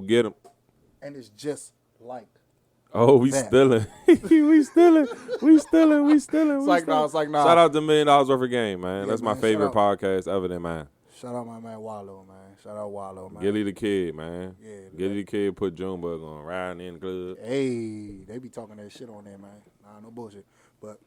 get him. And it's just like. Oh, we stealing. we stealing. It's like, nah. Shout out to $1 Million Worth of Game, man. Yeah, That's man, my favorite podcast ever than mine. Shout out my man Wallow, man. Shout out Wallow, man. Gilly the Kid, man. Yeah. Gilly the Kid put Junebug on, riding in the club. Hey, they be talking that shit on there, man. Nah, no bullshit. But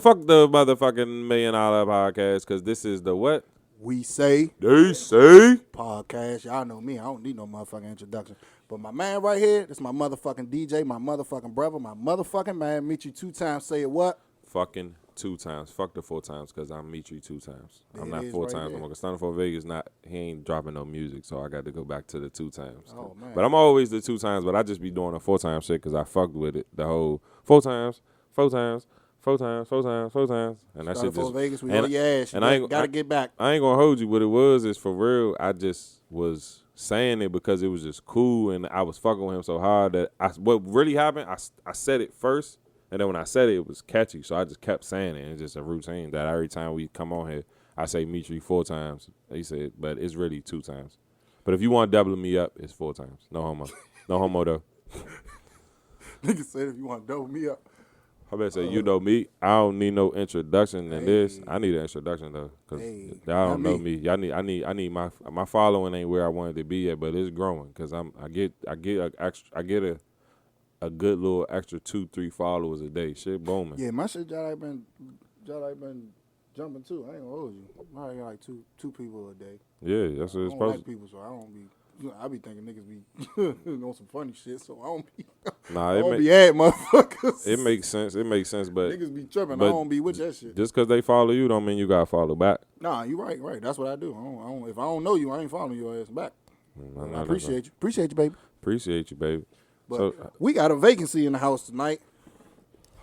fuck the motherfucking $1 Million podcast, because this is the what? We Say They Say podcast. Y'all know me. I don't need no motherfucking introduction. But my man right here, this my motherfucking DJ, my motherfucking brother, my motherfucking man. Meet you 2 times. Say it what? Fucking 2 times. Fuck the 4 times, because I'm Mitri 2 times. I'm not 4 right times. there. I'm going to Stunner for Vegas. He ain't dropping no music, so I got to go back to the 2 times. Oh, man. But I'm always the 2 times, but I just be doing a 4 times shit because I fucked with it. The whole 4 times, 4 times. 4 times, 4 times, 4 times, and that shit just. Vegas, we on your ass. And I gotta get back. I ain't gonna hold you. What it was is for real. I just was saying it because it was just cool, and I was fucking with him so hard that what really happened. I said it first, and then when I said it, it was catchy, so I just kept saying it. And it's just a routine that every time we come on here, I say Mitri 4 times. He said, but it's really 2 times. But if you want to double me up, it's 4 times. No homo. No homo though. Nigga said if you want to double me up. I better say, you know me. I don't need no introduction in this. I need an introduction though, cause y'all don't know me. Y'all need. I need my following ain't where I wanted to be at, but it's growing. Cause I get a good little extra 2-3 followers a day. Shit booming. Yeah, my shit y'all been jumping too. I ain't gonna hold you. I got like two people a day. Yeah, that's what it's I don't supposed like to. people, so I don't be. I be thinking niggas be on some funny shit, so I don't be. Nah, I don't be at motherfuckers. It makes sense. It makes sense, but niggas be tripping. I don't be with that shit. Just because they follow you, don't mean you gotta follow back. Nah, you right. That's what I do. I don't, if I don't know you, I ain't following your ass back. I appreciate you. Appreciate you, baby. Appreciate you, baby. But So, we got a vacancy in the house tonight.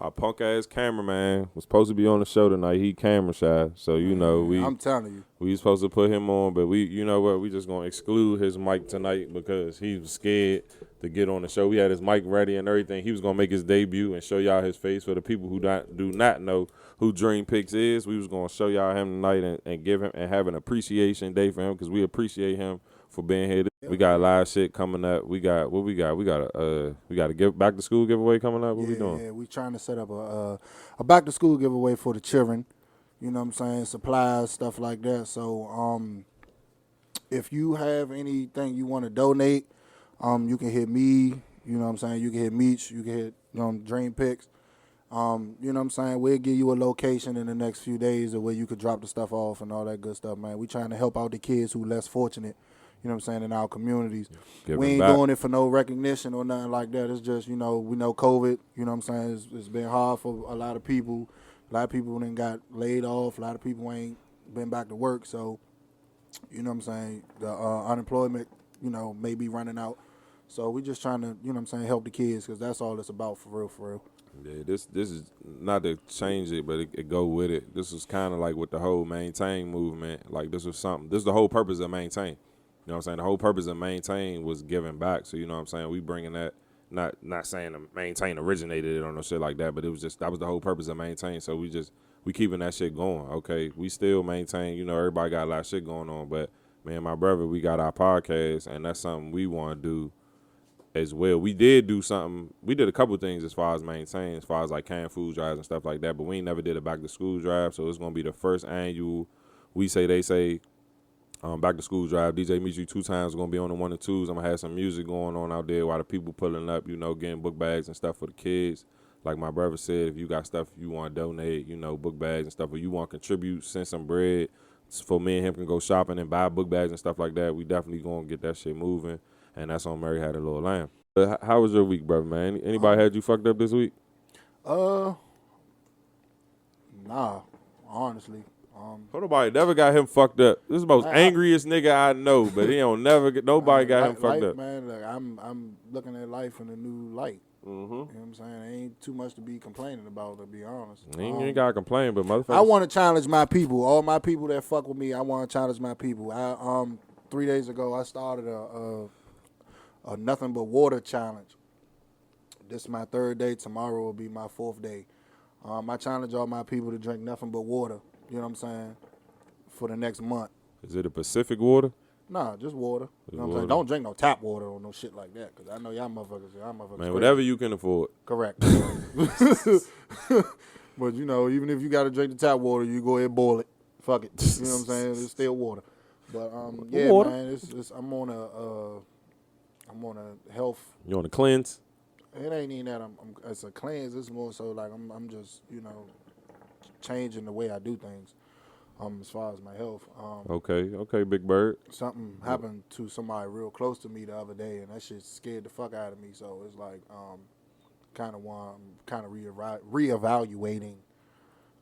our punk ass cameraman was supposed to be on the show tonight. He camera shy, so you know I'm telling you. we supposed to put him on, but you know what? We just gonna exclude his mic tonight because he was scared to get on the show. We had his mic ready and everything. He was gonna make his debut and show y'all his face for the people who do not know who Dream Picks is. We was gonna show y'all him tonight and give him and have an appreciation day for him because we appreciate him for being here. We got a lot of shit coming up. We got what we got. We got a give back to school giveaway coming up. What we doing? Yeah, we trying to set up a back to school giveaway for the children. You know what I'm saying? Supplies, stuff like that. So if you have anything you want to donate, you can hit me. You know what I'm saying? You can hit Meech. You can hit Dream Picks. You know what I'm saying? We'll give you a location in the next few days of where you could drop the stuff off and all that good stuff, man. We trying to help out the kids who less fortunate. You know what I'm saying, in our communities. We ain't doing it for no recognition or nothing like that. It's just, we know COVID, you know what I'm saying, it's been hard for a lot of people. A lot of people done got laid off. A lot of people ain't been back to work. So, you know what I'm saying, the unemployment, may be running out. So we just trying to, you know what I'm saying, help the kids because that's all it's about for real. Yeah, this is not to change it, but it go with it. This was kind of like with the whole Maintain movement. Like this is the whole purpose of Maintain. You know what I'm saying? The whole purpose of Maintain was giving back. So, you know what I'm saying? We bringing that, not saying the Maintain originated it or no shit like that, but it was just, that was the whole purpose of Maintain. So we keeping that shit going, okay? We still maintain, everybody got a lot of shit going on, but me and my brother, we got our podcast, and that's something we want to do as well. We did a couple things as far as Maintain, as far as like canned food drives and stuff like that, but we ain't never did a back to school drive, so it's going to be the first annual We Say They Say back to school drive. DJ Mitri 2 times going to be on the 1 and 2s. I'm going to have some music going on out there while the people pulling up, getting book bags and stuff for the kids. Like my brother said, if you got stuff you want to donate, book bags and stuff, or you want to contribute, send some bread for me and him can go shopping and buy book bags and stuff like that, we definitely going to get that shit moving. And that's on Mary Had a Little Lamb. But how was your week, brother, man? Anybody had you fucked up this week? Nah, honestly. Nobody never got him fucked up. This is the most angriest nigga I know, but he don't never get nobody got him fucked up. Man, look, I'm looking at life in a new light. Mm-hmm. You know what I'm saying? There ain't too much to be complaining about, to be honest. You ain't gotta complain, but motherfuckers. I want to challenge my people. All my people that fuck with me, I want to challenge my people. 3 days ago, I started a nothing but water challenge. This is my 3rd day. Tomorrow will be my 4th day. I challenge all my people to drink nothing but water. You know what I'm saying? For the next month. Is it a Pacific water? Nah, just water. Just You know what I'm water. saying? Don't drink no tap water or no shit like that, because I know y'all motherfuckers Man, crazy. whatever you can afford. Correct. But, you know, even if you got to drink the tap water, you go ahead and boil it. Fuck it. You know what I'm saying? It's still water. But, yeah, Water. man, it's I'm on a health. You on a cleanse? It ain't even that it's a cleanse. It's more so like I'm just, you know, changing the way I do things. As far as my health. Okay, Big Bird. Something happened to somebody real close to me the other day, and that shit scared the fuck out of me. So it's like, kind of reevaluating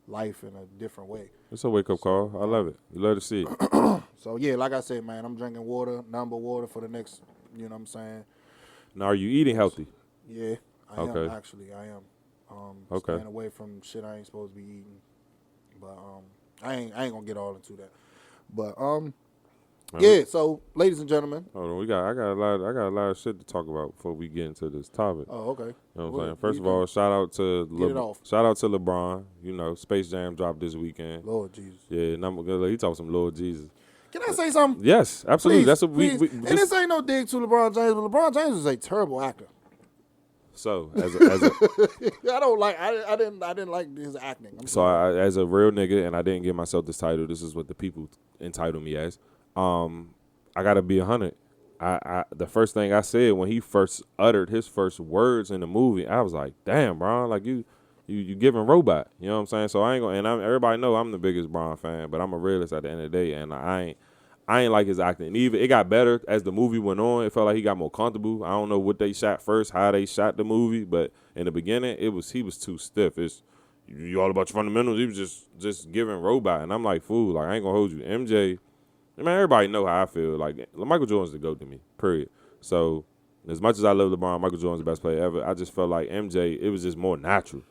life in a different way. It's a wake up call. I love it. You love to see it. So yeah, like I said, man, I'm drinking water, number water for the next. You know what I'm saying? Now, are you eating healthy? Yeah, I am actually. I am. Staying away from shit I ain't supposed to be eating. But I ain't gonna get all into that. But yeah. So, ladies and gentlemen. Hold on, I got a lot of shit to talk about before we get into this topic. Oh, okay. You know what I'm saying? First of all, shout out to LeBron. You know, Space Jam dropped this weekend. Lord Jesus. Yeah, and he talked some Lord Jesus. Can I say something? Yes, absolutely. Please, That's what we and this ain't no dig to LeBron James, but LeBron James is a terrible actor. So as a I didn't like his acting. As a real nigga, and I didn't give myself this title. This is what the people entitle me as. I gotta be 100. The first thing I said when he first uttered his first words in the movie, I was like, "Damn, bro, like you giving robot." You know what I'm saying? So I ain't gonna. And everybody know I'm the biggest Bron fan, but I'm a realist at the end of the day, and I ain't like his acting. Even it got better as the movie went on. It felt like he got more comfortable. I don't know what they shot first, how they shot the movie, but in the beginning, he was too stiff. It's you all about your fundamentals. He was just giving robot, and I'm like, fool, like I ain't gonna hold you. MJ, I mean, everybody know how I feel. Like Michael Jordan's the GOAT to me. Period. So as much as I love LeBron, Michael Jordan's the best player ever. I just felt like MJ, it was just more natural.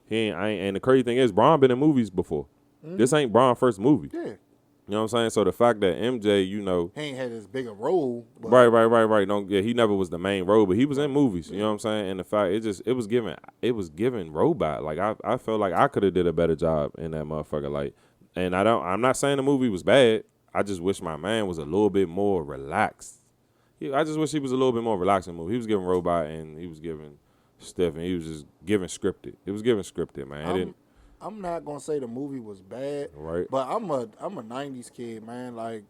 And the crazy thing is, Bron been in movies before. Mm-hmm. This ain't Bron's first movie. Yeah. You know what I'm saying? So the fact that MJ, you know, he ain't had as big a role. But Right. He never was the main role, but he was in movies. You know what I'm saying? And the fact it was giving robot. Like I felt like I could have did a better job in that motherfucker. Like, and I'm not saying the movie was bad. I just wish my man was a little bit more relaxed. I just wish he was a little bit more relaxed in the movie. He was giving robot and he was giving stiff and he was just giving scripted. It was giving scripted, man. I'm not gonna say the movie was bad, right? But I'm a '90s kid, man. Like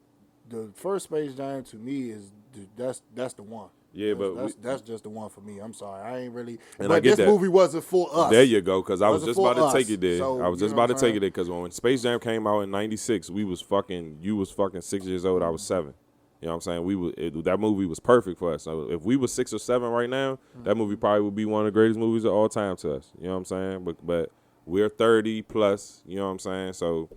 the first Space Jam to me is that's the one. Yeah, that's just the one for me. I'm sorry, I ain't really. And but this movie wasn't for us. There you go, because I was just about to take it there. So, I was just about to take it there because when Space Jam came out in '96, you was fucking 6 years old. I was 7. You know what I'm saying? That movie was perfect for us. So if we were 6 or 7 right now, that movie probably would be one of the greatest movies of all time to us. You know what I'm saying? But we're 30 plus. You know what I'm saying? So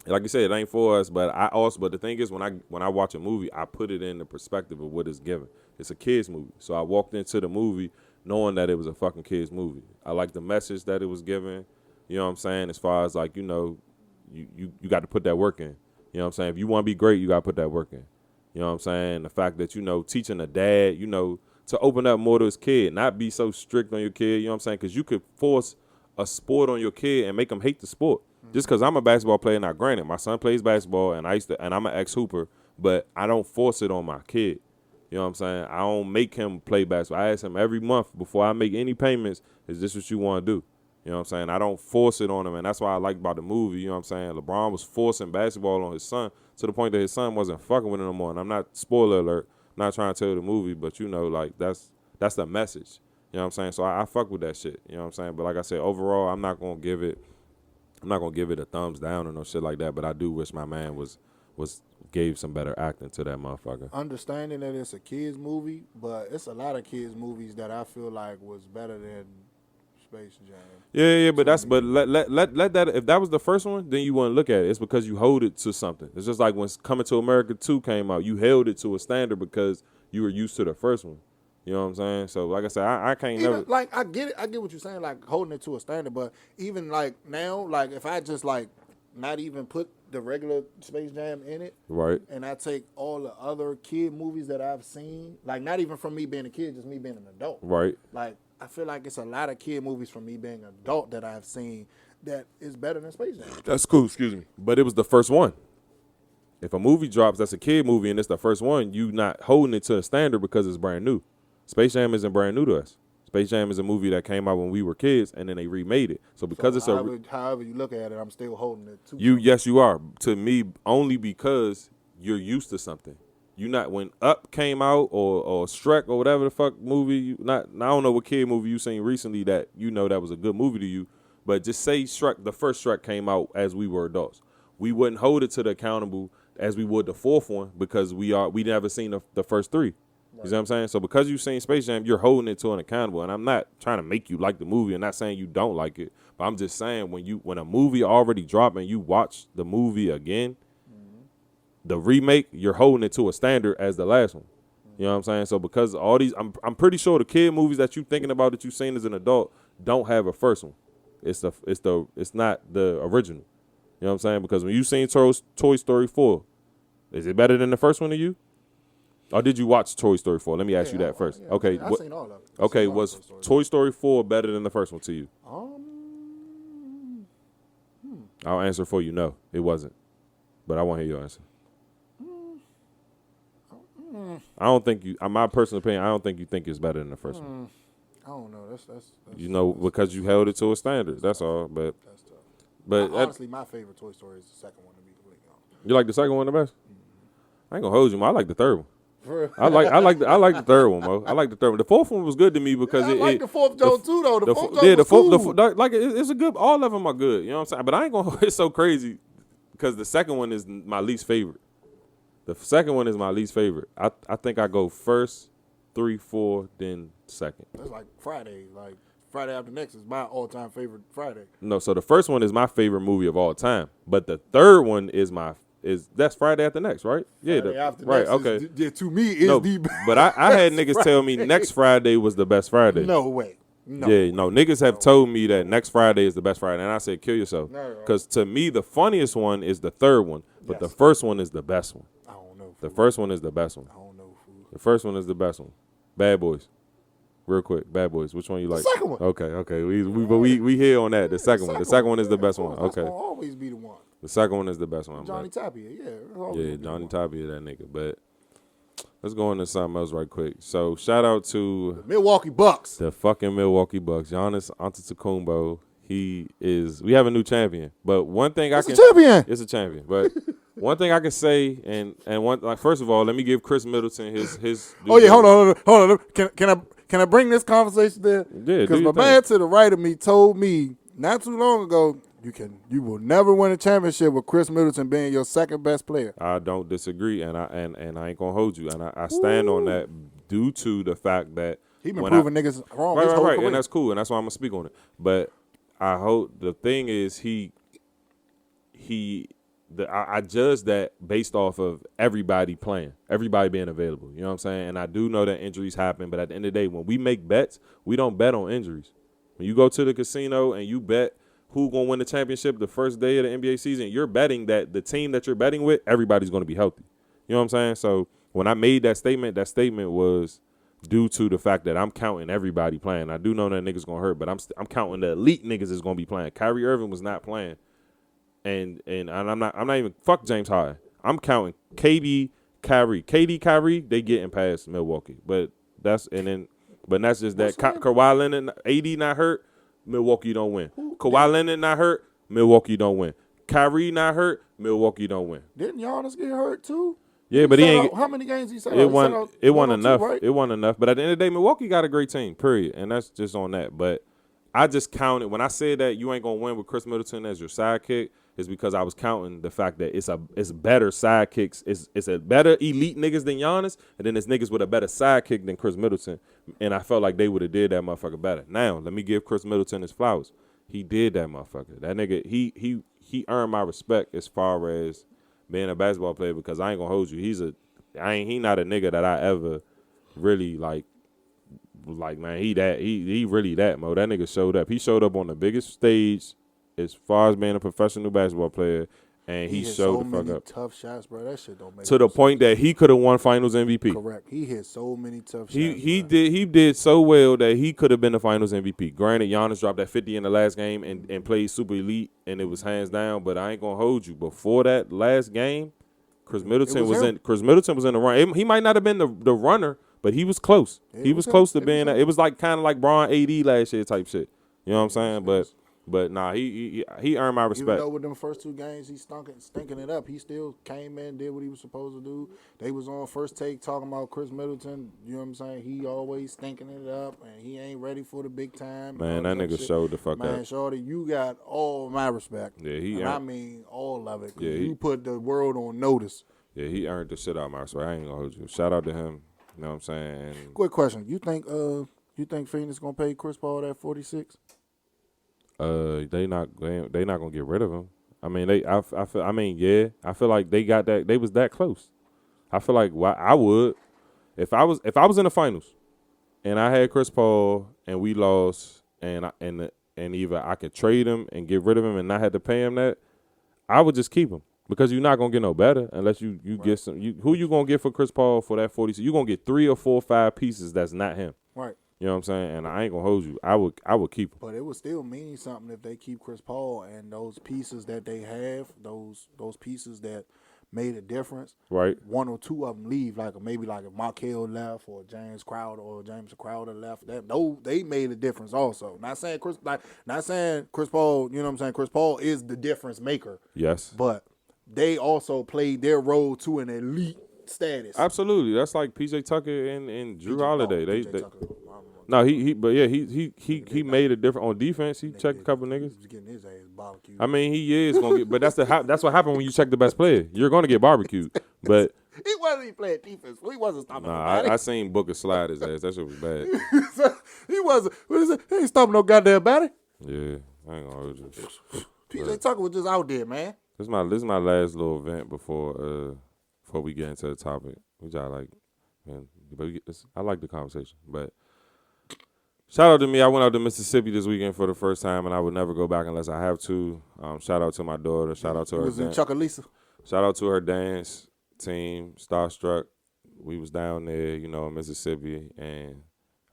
like you said, it ain't for us. But the thing is, when I watch a movie, I put it in the perspective of what it's given. It's a kids movie. So I walked into the movie knowing that it was a fucking kids movie. I like the message that it was given. You know what I'm saying? As far as like, you know, you got to put that work in. You know what I'm saying? If you want to be great, you got to put that work in. You know what I'm saying? The fact that, you know, teaching a dad, you know, to open up more to his kid, not be so strict on your kid, you know what I'm saying? Because you could force a sport on your kid and make them hate the sport. Just because I'm a basketball player, now granted, my son plays basketball and I'm an ex-hooper, but I don't force it on my kid. You know what I'm saying? I don't make him play basketball. I ask him every month before I make any payments, is this what you want to do? You know what I'm saying? I don't force it on him, and that's why I like about the movie. You know what I'm saying? LeBron was forcing basketball on his son to the point that his son wasn't fucking with him no more. And I'm not, spoiler alert, I'm not trying to tell you the movie, but, you know, like, that's the message. You know what I'm saying? So I fuck with that shit. You know what I'm saying? But like I said, overall, I'm not gonna give it a thumbs down or no shit like that. But I do wish my man gave some better acting to that motherfucker. Understanding that it's a kids movie, but it's a lot of kids movies that I feel like was better than Space Jam. Yeah, but let that, if that was the first one, then you wouldn't look at it. It's because you hold it to something. It's just like when Coming to America 2 came out, you held it to a standard because you were used to the first one. You know what I'm saying? So like I said, I can't even, never. Like I get it. I get what you're saying. Like holding it to a standard, but even like now, like if I just like not even put the regular Space Jam in it, right? And I take all the other kid movies that I've seen, like not even from me being a kid, just me being an adult, right? Like I feel like it's a lot of kid movies from me being an adult that I've seen that is better than Space Jam. That's cool. Excuse me, but it was the first one. If a movie drops that's a kid movie and it's the first one, you not holding it to a standard because it's brand new. Space Jam isn't brand new to us. Space Jam is a movie that came out when we were kids, and then they remade it. So because it's however you look at it, I'm still holding it to you. Yes, you are. To me, only because you're used to something. You not when Up came out or Shrek or whatever the fuck movie. I don't know what kid movie you seen recently that you know that was a good movie to you, but just say Shrek. The first Shrek came out as we were adults. We wouldn't hold it to the accountable as we would the fourth one because we never seen the first three. Right. You know what I'm saying? So because you've seen Space Jam, you're holding it to an accountable. And I'm not trying to make you like the movie and not saying you don't like it. But I'm just saying when a movie already dropped and you watch the movie again, the remake, you're holding it to a standard as the last one. You know what I'm saying? So because all these, I'm pretty sure the kid movies that you thinking about that you've seen as an adult don't have a first one. It's not the original. You know what I'm saying? Because when you seen Toy Story 4, is it better than the first one to you? Or did you watch Toy Story 4? Let me ask you that first. Yeah, okay. I've seen all of it. Okay, was Toy Story 4 better than the first one to you? I'll answer for you. No, it wasn't. But I want to hear your answer. I don't think you, my personal opinion, I don't think you think it's better than the first one. I don't know. That's you know, because you held it to a standard. That's all. But that's tough. But honestly, my favorite Toy Story is the second one to be completely honest. You like the second one the best? I ain't gonna hold you, man. I like the third one. I like the third one, Mo. I like the third one. The fourth one was good to me because I like the fourth Joe too, though. The fourth Joe was cool. It's a good. All of them are good. You know what I'm saying? But I ain't gonna. It's so crazy because the second one is my least favorite. The second one is my least favorite. I think I go first, 3, 4, then second. That's like Friday. Like Friday After Next is my all-time favorite Friday. No, so the first one is my favorite movie of all time, but the third one is that's Friday After Next, right? Yeah, Friday After right. Next Okay. Is, to me, is the best. But I had niggas tell me next Friday was the best Friday. No way. No. Yeah, no, niggas have told me that next Friday is the best Friday, and I said kill yourself. Because to me, the funniest one is the third one, but the first one is the best one. I don't know. The first one is the best one. I don't know. The first one is the best one. Bad Boys. Real quick, Bad Boys. Which one you like? The second one. Okay. We here on that. The second one. The second one is the best one. Okay. That's gonna always be the one. The second one is the best one. Johnny Tapia, yeah, Johnny Tapia, that nigga. But let's go into something else right quick. So shout out to the Milwaukee Bucks. The fucking Milwaukee Bucks. Giannis Antetokounmpo. We have a new champion. But one thing It's a champion. It's a champion. But one thing I can say, and one, like, first of all, let me give Chris Middleton his. Oh yeah, hold on. Can I bring this conversation there? Yeah, because my man to the right of me told me not too long ago, you will never win a championship with Chris Middleton being your second best player. I don't disagree, and I ain't gonna hold you, and I stand on that due to the fact that he been proving niggas wrong. Right, and that's cool, and that's why I'm gonna speak on it. But I hope the thing is I judge that based off of everybody playing, everybody being available. You know what I'm saying? And I do know that injuries happen, but at the end of the day, when we make bets, we don't bet on injuries. When you go to the casino and you bet who gonna win the championship the first day of the NBA season, you're betting that the team that you're betting with, everybody's gonna be healthy. You know what I'm saying? So when I made that statement was due to the fact that I'm counting everybody playing. I do know that niggas gonna hurt, but I'm counting the elite niggas is gonna be playing. Kyrie Irving was not playing. And I'm not even fuck James Harden. I'm counting KD, Kyrie, they getting past Milwaukee. But that's just that. Kawhi Leonard, AD not hurt, Milwaukee don't win. Kawhi Leonard not hurt, Milwaukee don't win. Kyrie not hurt, Milwaukee don't win. Didn't Giannis get hurt too? Yeah, but he ain't. How many games he said? It wasn't enough. Right? It wasn't enough. But at the end of the day, Milwaukee got a great team. Period. And that's just on that. But I just counted when I said that you ain't gonna win with Chris Middleton as your sidekick. Is because I was counting the fact that it's better sidekicks. It's a better elite niggas than Giannis, and then it's niggas with a better sidekick than Chris Middleton. And I felt like they would have did that motherfucker better. Now, let me give Chris Middleton his flowers. He did that motherfucker. That nigga, he earned my respect as far as being a basketball player because I ain't gonna hold you. He not a nigga that I ever really like man, he really that, Mo. That nigga showed up. He showed up on the biggest stage as far as being a professional basketball player, and he showed the fuck up. Tough shots, bro. That shit don't make to the point that he could have won Finals MVP. Correct. He hit so many tough shots. He did so well that he could have been the Finals MVP. Granted, Giannis dropped that 50 in the last game and played super elite, and it was hands down. But I ain't gonna hold you. Before that last game, Chris Middleton was him. Chris Middleton was in the run. He might not have been the runner, but he was close. Yeah, he it was was close him. to It being was that. It was like kind of like Braun AD last year type shit. You know what I'm saying? was. But nah, he earned my Even respect. though with them first 2 games he stinking it up, he still came in, did what he was supposed to do. They was on First Take talking about Chris Middleton. You know what I'm saying? He always stinking it up, and he ain't ready for the big time. Man, that nigga shit. showed the fuck Man, up. shorty, you got all my respect. Yeah, I mean all of it. 'Cause Yeah, you put the world on notice. Yeah, he earned the shit out of my respect. I ain't gonna hold you. Shout out to him. You know what I'm saying? And Quick question: you think Phoenix gonna pay Chris Paul that 46? they not gonna get rid of him. I mean, I feel like they got that. They was that close. I feel like I would if I was in the finals and I had Chris Paul and we lost and either I could trade him and get rid of him and not have to pay him that, I would just keep him because you're not gonna get no better unless you right. Get some. Who you gonna get for Chris Paul for that 40? You gonna get 3 or 4 or 5 pieces that's not him. Right. You know what I'm saying? And I ain't gonna hold you. I would keep him. But it would still mean something if they keep Chris Paul and those pieces that they have, those pieces that made a difference. Right. 1 or 2 of them leave, maybe if Markel left or James Crowder left. They made a difference also. Not saying Chris Paul. You know what I'm saying? Chris Paul is the difference maker. Yes. But they also played their role to an elite status. Absolutely. That's like PJ Tucker and Drew Holiday. No, he made a difference on defense. He checked a couple niggas. He's getting his ass barbecued. I mean, he is gonna get, but that's what happened when you check the best player. You're gonna get barbecued. But he wasn't even playing defense. He wasn't stopping nobody. nobody. I seen Booker slide his ass. That shit was bad. He wasn't. What is it? He ain't stopping no goddamn body. Yeah, I ain't gonna hold you. PJ Tucker was just out there, man. This is my last little event before we get into the topic. Which I like, man. But I like the conversation, but. Shout out to me. I went out to Mississippi this weekend for the first time, and I would never go back unless I have to. Shout out to my daughter. Shout out to her. Was in Chucalissa. Shout out to her dance team, Starstruck. We was down there, in Mississippi, and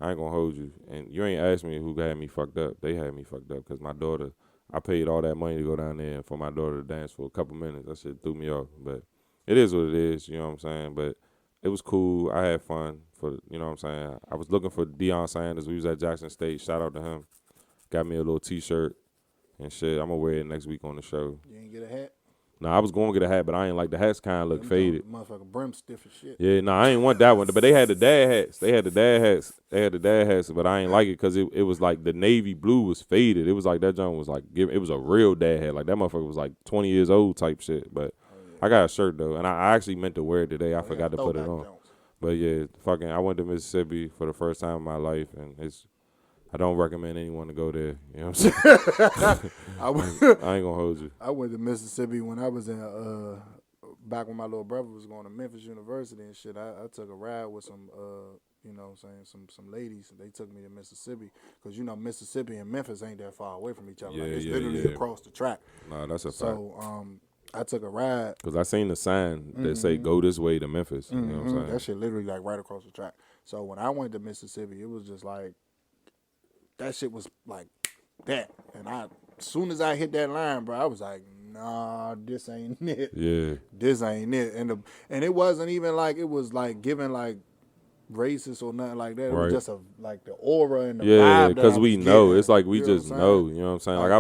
I ain't gonna hold you. And you ain't asked me who had me fucked up. They had me fucked up because my daughter. I paid all that money to go down there for my daughter to dance for a couple minutes. That shit threw me off, but it is what it is. You know what I'm saying? But it was cool. I had fun. You know what I'm saying? I was looking for Deion Sanders. We was at Jackson State. Shout out to him. Got me a little T-shirt and shit. I'm going to wear it next week on the show. You ain't get a hat? No, I was going to get a hat, but I ain't like the hats kind of look faded. Motherfucker brim stiff as shit. Yeah, no, I ain't want that one. But they had the dad hats. They had the dad hats, but I ain't like it because it was like the navy blue was faded. It was like that joint was like, it was a real dad hat. Like that motherfucker was like 20 years old type shit. But I got a shirt, though, and I actually meant to wear it today. I forgot to put it on. But yeah, I went to Mississippi for the first time in my life, and I don't recommend anyone to go there. You know what I'm saying? I ain't gonna hold you. I went to Mississippi when I was in back when my little brother was going to Memphis University and shit. I took a ride with some some ladies. They took me to Mississippi because Mississippi and Memphis ain't that far away from each other. Yeah, it's literally across the track. Nah, that's a fact. So I took a ride. Because I seen the sign that say go this way to Memphis. You know what I'm saying? That shit literally like right across the track. So when I went to Mississippi, it was just like, that shit was like that. And as soon as I hit that line, bro, I was like, nah, this ain't it. Yeah. This ain't it. And it wasn't even like it was like giving like racist or nothing like that. It was just like the aura and the vibe. Yeah, because we know. Getting. It's like we you just know. You know what I'm saying? Like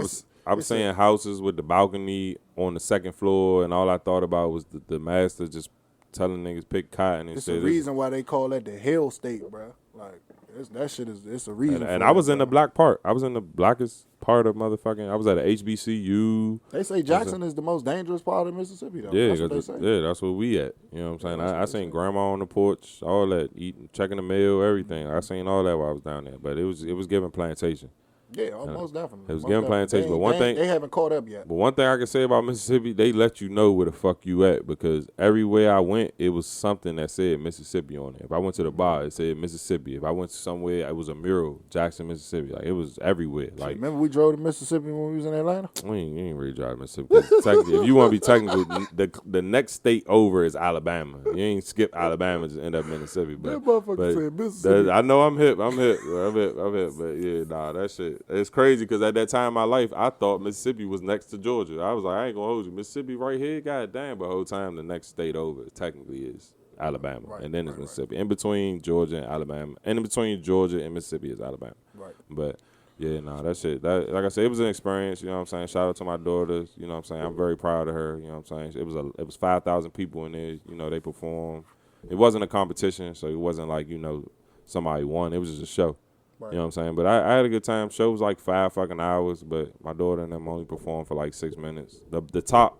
I was saying houses with the balcony on the second floor, and all I thought about was the master just telling niggas pick cotton and it's shit. It's the reason why they call that the hell state, bro. Like that shit is. It's a reason. And I was in the black part. I was in the blackest part of motherfucking. I was at a HBCU. They say Jackson is the most dangerous part of Mississippi, though. Yeah, that's what they say. Yeah, that's where we at. You know what I'm saying? I seen grandma on the porch, all that, eating, checking the mail, everything. I seen all that while I was down there. But it was giving plantation. Yeah, almost definitely. It was giving plantation. But one thing they haven't caught up yet. But one thing I can say about Mississippi, they let you know where the fuck you at, because everywhere I went, it was something that said Mississippi on it. If I went to the bar, it said Mississippi. If I went to somewhere, it was a mural, Jackson, Mississippi. Like, it was everywhere. Like, remember we drove to Mississippi when we was in Atlanta? You ain't really drive to Mississippi. If you want to be technical, the next state over is Alabama. You ain't skip Alabama, just end up in Mississippi. That motherfucker said Mississippi. I know I'm hip. But yeah, nah, that shit. it's crazy because at that time in my life, I thought Mississippi was next to Georgia. I was like, I ain't gonna hold you. Mississippi right here, god damn. But the whole time, the next state over technically is Alabama, Right, and then it's right, Mississippi. In between Georgia and Alabama, and in between Georgia and Mississippi is Alabama. Right. But yeah, that shit. That, like I said, it was an experience. You know what I'm saying? Shout out to my daughters. You know what I'm saying? I'm very proud of her. You know what I'm saying? It was 5,000 people in there. You know, they performed. It wasn't a competition, so it wasn't like somebody won. It was just a show. Right. You know what I'm saying? But I had a good time. Show was like 5 fucking hours, but my daughter and them only performed for like 6 minutes. The top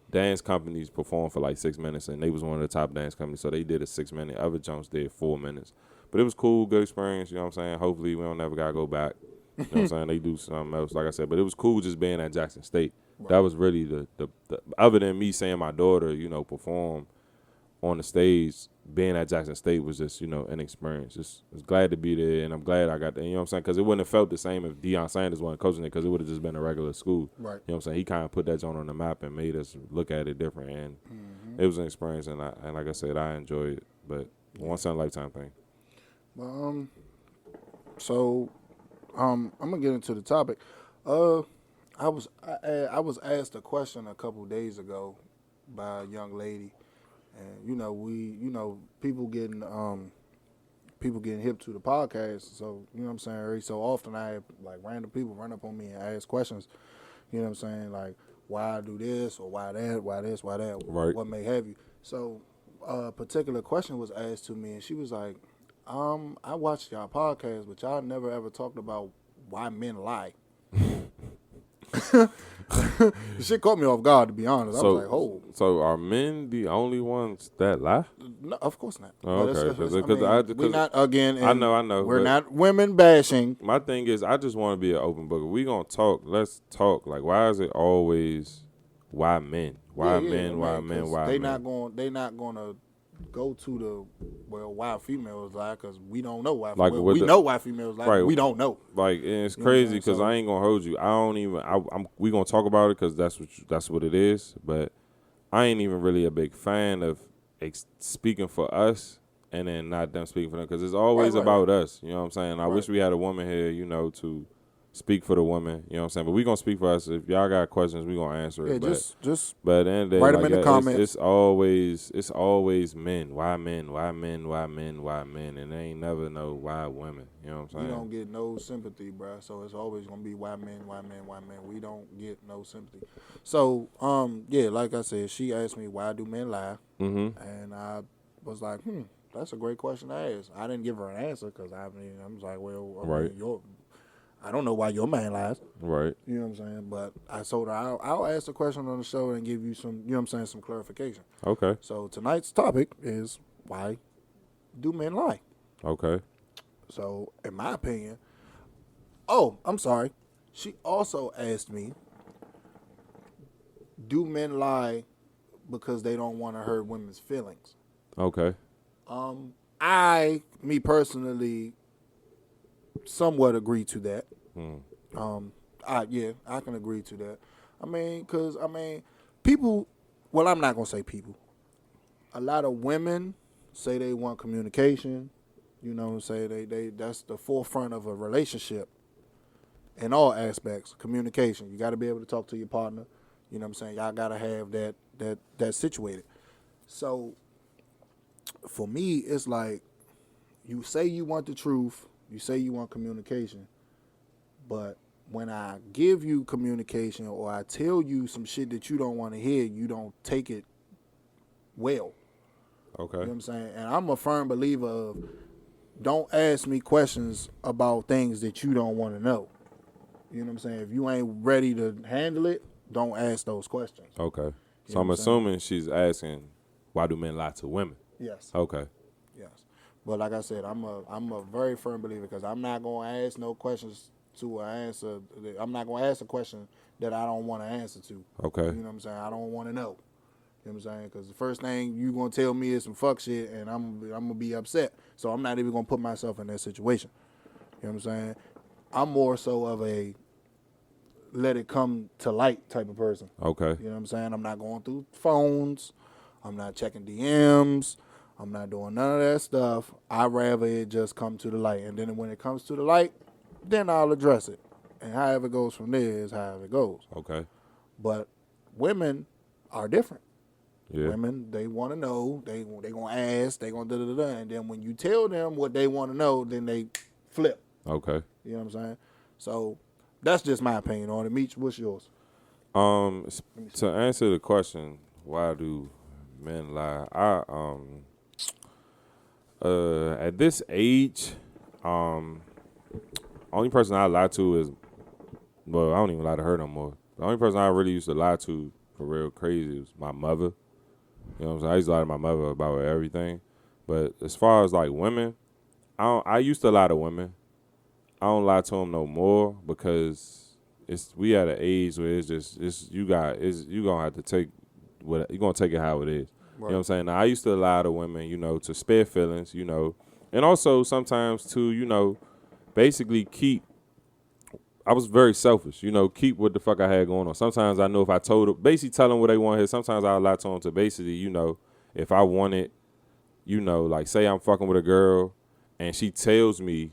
dance companies performed for like 6 minutes, and they was one of the top dance companies, so they did a 6 minute. Other Jones did 4 minutes. But it was cool, good experience. You know what I'm saying? Hopefully we don't never gotta go back. You know what I'm saying? They do something else, like I said. But it was cool just being at Jackson State. Right. That was really the other than me saying my daughter, perform on the stage. Being at Jackson State was just, an experience. Just was glad to be there, and I'm glad I got there. You know what I'm saying? Because it wouldn't have felt the same if Deion Sanders wasn't coaching it, because it would have just been a regular school. Right. You know what I'm saying? He kind of put that joint on the map and made us look at it different, and it was an experience. And like I said, I enjoyed it. But once in a lifetime thing. I'm gonna get into the topic. I was asked a question a couple days ago by a young lady. And people getting hip to the podcast. So you know what I'm saying. Every so often I have like random people run up on me and ask questions. You know what I'm saying, like why I do this or why that, why this, why that, Right. what may have you. So a particular question was asked to me, and she was like, I watched y'all podcast, but y'all never ever talked about why men lie. The shit caught me off guard, to be honest. I was like, "Oh." So are men the only ones that lie? No, of course not. Oh, But okay. we're not again. I know. We're not women bashing. My thing is, I just want to be an open book. If we gonna talk, let's talk. Like, why is it always why men? Why men? Why men? Why they men? They not gonna go to the why females lie, because we don't know why. Like, we know why females lie. Right. We don't know. Like, and it's You know what I'm crazy saying? because So- I ain't gonna hold you. I don't even. We gonna talk about it because that's what it is. But I ain't even really a big fan of speaking for us and then not them speaking for them, because it's always Right. about us. You know what I'm saying? I Right. wish we had a woman here, to speak for the women. You know what I'm saying? But we gonna speak for us. If y'all got questions, we gonna answer it. Yeah, but just at the end of the day, write 'em in the it's comments. it's always men. Why men? Why men? Why men? Why men? And they ain't never know why women. You know what I'm saying? we don't get no sympathy, bruh. So it's always gonna be why men, why men, why men. We don't get no sympathy. So like I said, she asked me why do men lie, and I was like, that's a great question to ask. I didn't give her an answer because I was like, well, Right. I don't know why your man lies. Right. You know what I'm saying? But I told her I'll ask the question on the show and give you some, some clarification. Okay. So tonight's topic is why do men lie? Okay. So in my opinion, I'm sorry. She also asked me, do men lie because they don't want to hurt women's feelings? Okay. Me personally, somewhat agree to that. I can agree to that. Because people. Well, I'm not gonna say people. A lot of women say they want communication. You know what I'm saying? They that's the forefront of a relationship. In all aspects, communication. You got to be able to talk to your partner. You know what I'm saying? Y'all got to have that situated. So, for me, it's like, you say you want the truth, you say you want communication, but when I give you communication or I tell you some shit that you don't want to hear, you don't take it well. Okay. You know what I'm saying? And I'm a firm believer of, don't ask me questions about things that you don't want to know. You know what I'm saying? If you ain't ready to handle it, don't ask those questions. Okay. You So know I'm what I'm saying? assuming she's asking, why do men lie to women? Yes. Okay. Yes. But like I said, I'm a very firm believer, because I'm not going to ask no questions to an answer. I'm not going to ask a question that I don't want to answer to. Okay. You know what I'm saying? I don't want to know. You know what I'm saying? Because the first thing you going to tell me is some fuck shit, and I'm going to be upset. So I'm not even going to put myself in that situation. You know what I'm saying? I'm more so of a let it come to light type of person. Okay. You know what I'm saying? I'm not going through phones. I'm not checking DMs. I'm not doing none of that stuff. I'd rather it just come to the light. And then when it comes to the light, then I'll address it. and however it goes from there is however it goes. Okay. But women are different. Yeah. Women, they want to know. They gonna ask. They gonna da. And then when you tell them what they want to know, then they flip. Okay. You know what I'm saying? So that's just my opinion on it. Meech, what's yours? To answer the question, why do men lie? At this age, only person I lie to is, well, I don't even lie to her no more. The only person I really used to lie to for real crazy was my mother. You know what I'm saying? I used to lie to my mother about everything. But as far as like women, I used to lie to women. I don't lie to them no more because we at an age where you gonna have to take you're gonna take it how it is. Right. You know what I'm saying? Now I used to lie to women, to spare feelings, and also sometimes to, basically I was very selfish, keep what the fuck I had going on. Sometimes I know if I told them, basically tell them what they want to hear. Sometimes I lie to them to basically, if I wanted, like say I'm fucking with a girl and she tells me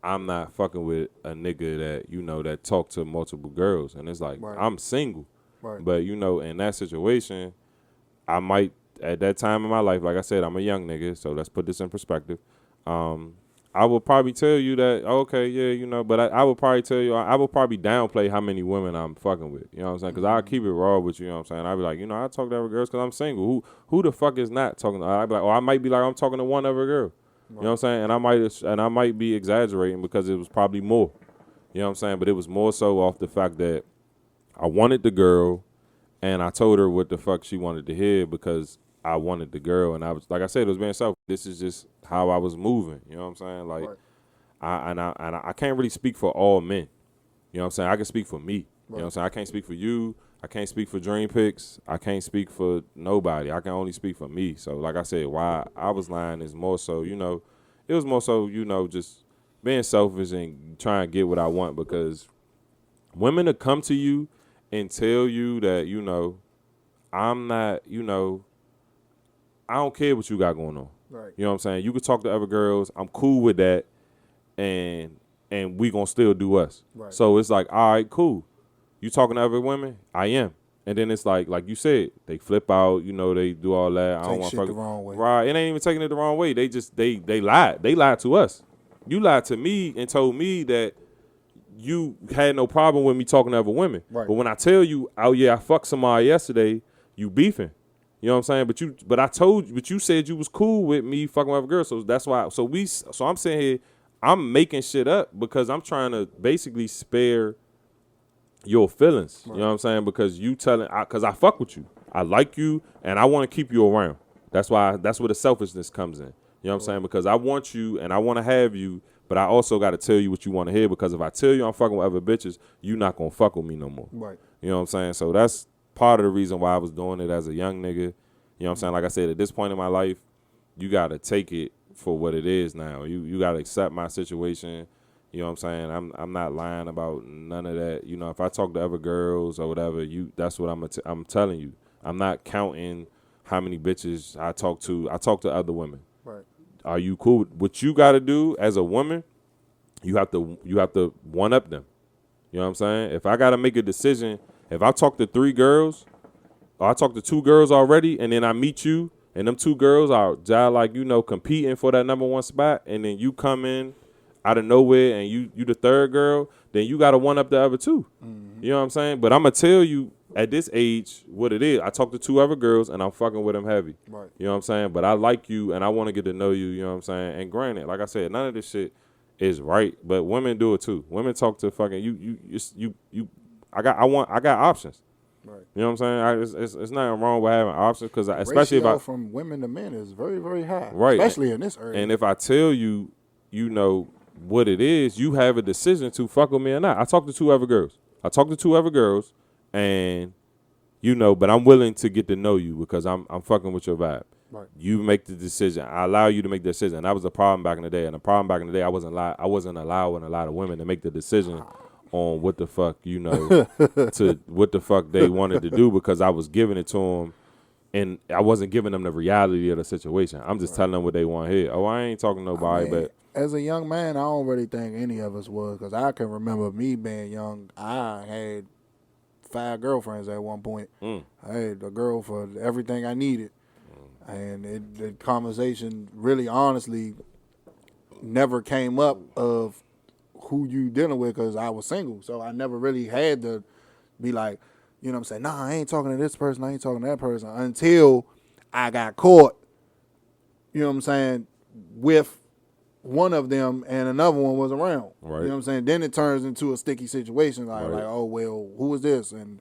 I'm not fucking with a nigga that, that talk to multiple girls. And it's like, right. I'm single. Right. But, in that situation, I might, at that time in my life, like I said, I'm a young nigga, so let's put this in perspective. I will probably tell you that, okay, yeah, but I will probably tell you, I will probably downplay how many women I'm fucking with. You know what I'm saying? Because I'll keep it raw with you, you know what I'm saying? I'll be like, I talk to other girls because I'm single. Who the fuck is not talking to? I'll be like, or I might be like, I'm talking to one other girl. Right. You know what I'm saying? And I might be exaggerating because it was probably more. You know what I'm saying? But it was more so off the fact that I wanted the girl and I told her what the fuck she wanted to hear because I wanted the girl, and I was, like I said, it was being selfish. This is just how I was moving. You know what I'm saying? Like, right. I can't really speak for all men. You know what I'm saying? I can speak for me. Right. You know what I'm saying? I can't speak for you. I can't speak for Dream Picks. I can't speak for nobody. I can only speak for me. So, like I said, why I was lying is more so, it was more so, just being selfish and trying to get what I want, because women to come to you and tell you that, I'm not, I don't care what you got going on. Right. You know what I'm saying? You can talk to other girls. I'm cool with that. And we gonna still do us. Right. So it's like, all right, cool. You talking to other women? I am. And then it's like you said, they flip out, they do all that. I don't want to fuck the wrong way. Right. It ain't even taking it the wrong way. They just they lied. They lied to us. You lied to me and told me that you had no problem with me talking to other women. Right. But when I tell you, oh yeah, I fucked somebody yesterday, you beefing. You know what I'm saying? But you said you was cool with me fucking with a girl. So that's why. So I'm sitting here, I'm making shit up because I'm trying to basically spare your feelings. Right. You know what I'm saying? Because because I fuck with you. I like you and I want to keep you around. That's where the selfishness comes in. You know what I'm saying? Because I want you and I want to have you, but I also got to tell you what you want to hear, because if I tell you I'm fucking with other bitches, you not going to fuck with me no more. Right. You know what I'm saying? So that's part of the reason why I was doing it as a young nigga. You know what I'm saying? Like I said, at this point in my life, you got to take it for what it is now. You got to accept my situation. You know what I'm saying? I'm not lying about none of that. If I talk to other girls or whatever, that's what I'm telling you. I'm not counting how many bitches I talk to. I talk to other women. Right. Are you cool? What you got to do as a woman, you have to one up them. You know what I'm saying? If I got to make a decision, if I talk to 3 girls, or I talk to 2 girls already, and then I meet you, and them 2 girls are competing for that number 1 spot, and then you come in out of nowhere and you the 3rd girl, then you got to one up the other 2. Mm-hmm. You know what I'm saying? But I'm going to tell you at this age what it is. I talk to 2 other girls, and I'm fucking with them heavy. Right. You know what I'm saying? But I like you, and I want to get to know you, you know what I'm saying? And granted, like I said, none of this shit is right, but women do it too. Women talk to fucking I got options. Right. You know what I'm saying? It's nothing wrong with having options, because especially ratio from women to men is very, very high. Right. Especially in this area. And if I tell you, what it is, you have a decision to fuck with me or not. I talked to 2 other girls, and but I'm willing to get to know you because I'm fucking with your vibe. Right. You make the decision. I allow you to make the decision. That was the problem back in the day. And the problem back in the day, I wasn't allowing a lot of women to make the decision on what the fuck, to what the fuck they wanted to do, because I was giving it to them, and I wasn't giving them the reality of the situation. I'm just telling them what they want to hear. Oh, I ain't talking to nobody, but as a young man, I don't really think any of us was, because I can remember me being young. I had 5 girlfriends at one point. I had a girl for everything I needed. And the conversation really honestly never came up of who you dealing with, because I was single. So I never really had to be like, you know what I'm saying, nah, I ain't talking to this person, I ain't talking to that person, until I got caught, you know what I'm saying, with one of them and another one was around. Right. You know what I'm saying? Then it turns into a sticky situation, like, Right. oh, well, who is this? And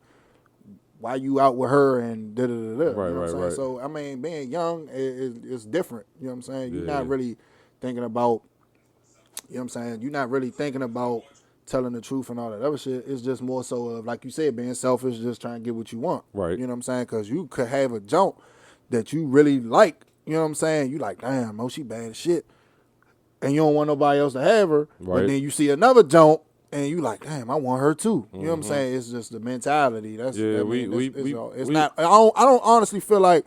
why you out with her and da-da-da-da. Right, you know what I'm right, saying? right. So, I mean, being young is different. You know what I'm saying? You're Yeah. not really thinking about, you know what I'm saying? You're not really thinking about telling the truth and all that other shit. It's just more so of, like you said, being selfish, just trying to get what you want. Right. You know what I'm saying? Because you could have a junk that you really like. You know what I'm saying? You like, damn, oh, she bad as shit. And you don't want nobody else to have her. Right. But then you see another junk, and you like, damn, I want her too. You know what I'm saying? It's just the mentality. That's Yeah, it's not. I don't honestly feel like,